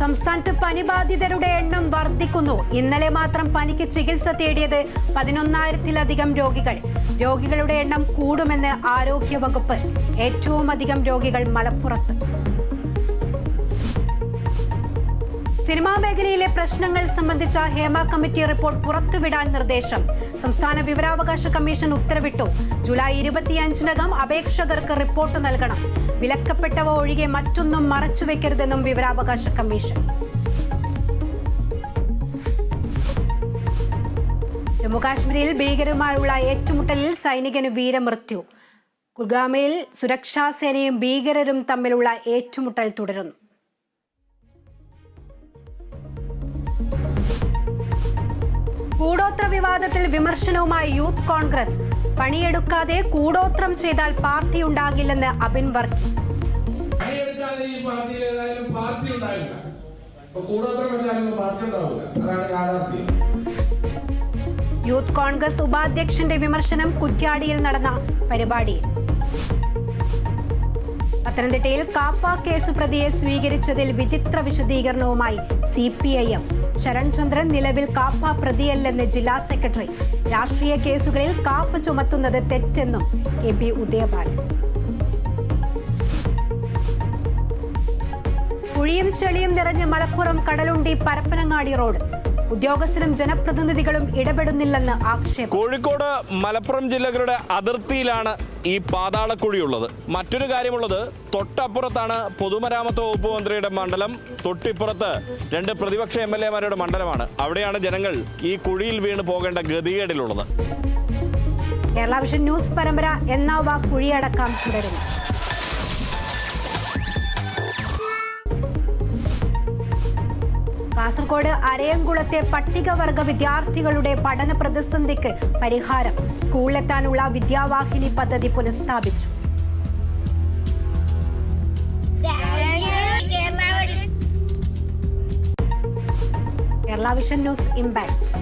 സംസ്ഥാനത്ത് പനിബാധിതരുടെ എണ്ണം വർദ്ധിക്കുന്നു. ഇന്നലെ മാത്രം പനിക്ക് ചികിത്സ തേടിയത് 11,000-ലധികം രോഗികൾ. രോഗികളുടെ എണ്ണം കൂടുമെന്ന് ആരോഗ്യ വകുപ്പ്. ഏറ്റവും അധികം രോഗികൾ മലപ്പുറത്ത്. സിനിമാ മേഖലയിലെ പ്രശ്നങ്ങൾ സംബന്ധിച്ച ഹേമ കമ്മിറ്റി റിപ്പോർട്ട് പുറത്തുവിടാൻ നിർദ്ദേശം. സംസ്ഥാന വിവരാവകാശ കമ്മീഷൻ ഉത്തരവിട്ടു. ജൂലൈ 25-നകം അപേക്ഷകർക്ക് റിപ്പോർട്ട് നൽകണം. വിലക്കപ്പെട്ടവ ഒഴികെ മറ്റൊന്നും മറച്ചുവെക്കരുതെന്നും വിവരാവകാശ കമ്മീഷൻ. ജമ്മുകാശ്മീരിൽ ഭീകരരുമായുള്ള ഏറ്റുമുട്ടലിൽ സൈനികന് വീരമൃത്യു. കുൽഗാമിൽ സുരക്ഷാ സേനയും ഭീകരരും തമ്മിലുള്ള ഏറ്റുമുട്ടൽ തുടരുന്നു. കൂടോത്ര വിവാദത്തിൽ വിമർശനവുമായി യൂത്ത് കോൺഗ്രസ്. പണിയെടുക്കാതെ കൂടോത്രം ചെയ്താൽ പാർട്ടി ഉണ്ടാകില്ലെന്ന് അബിൻ വർക്കി. യൂത്ത് കോൺഗ്രസ് ഉപാധ്യക്ഷന്റെ വിമർശനം കുറ്റ്യാടിയിൽ നടന്ന പരിപാടിയിൽ. പത്തനംതിട്ടയിൽ കാപ്പ കേസ് പ്രതിയെ സ്വീകരിച്ചതിൽ വിചിത്ര വിശദീകരണവുമായി CPIM. ശരൺ ചന്ദ്രൻ നിലവിൽ കാപ്പ പ്രതിയല്ലെന്ന് ജില്ലാ സെക്രട്ടറി. രാഷ്ട്രീയ കേസുകളിൽ കാപ്പ ചുമത്തുന്നത് തെറ്റെന്നും KP ഉദയബാലൻ. കുഴിയും ചെളിയും നിറഞ്ഞ് മലപ്പുറം കടലുണ്ടി പരപ്പനങ്ങാടി റോഡ്. ഉദ്യോഗസ്ഥരും ജനപ്രതിനിധികളും ഇടപെടുന്നില്ലെന്ന് ആക്ഷേപം. കോഴിക്കോട് മലപ്പുറം ജില്ലകളുടെ അതിർത്തിയിലാണ് ഈ പാതാളക്കുഴിയുള്ളത്. മറ്റൊരു കാര്യമുള്ളത്, തൊട്ടപ്പുറത്താണ് പൊതുമരാമത്ത് വകുപ്പ് മന്ത്രിയുടെ മണ്ഡലം. തൊട്ടിപ്പുറത്ത് 2 പ്രതിപക്ഷ MLA-മാരുടെ മണ്ഡലമാണ്. അവിടെയാണ് ജനങ്ങൾ ഈ കുഴിയിൽ വീണ് പോകേണ്ട ഗതികേടിലുള്ളത്. കേരള വിഷൻ ന്യൂസ് പരമ്പര എന്നാ കുഴിയടക്കാം തുടരുന്നു. കാസർഗോഡ് അരയംകുളത്തെ പട്ടികവർഗ വിദ്യാർത്ഥികളുടെ പഠന പ്രതിസന്ധിക്ക് പരിഹാരം. സ്കൂളിലെത്താനുള്ള വിദ്യാവാഹിനി പദ്ധതി പുനഃസ്ഥാപിച്ചു. Kerala vision news impact.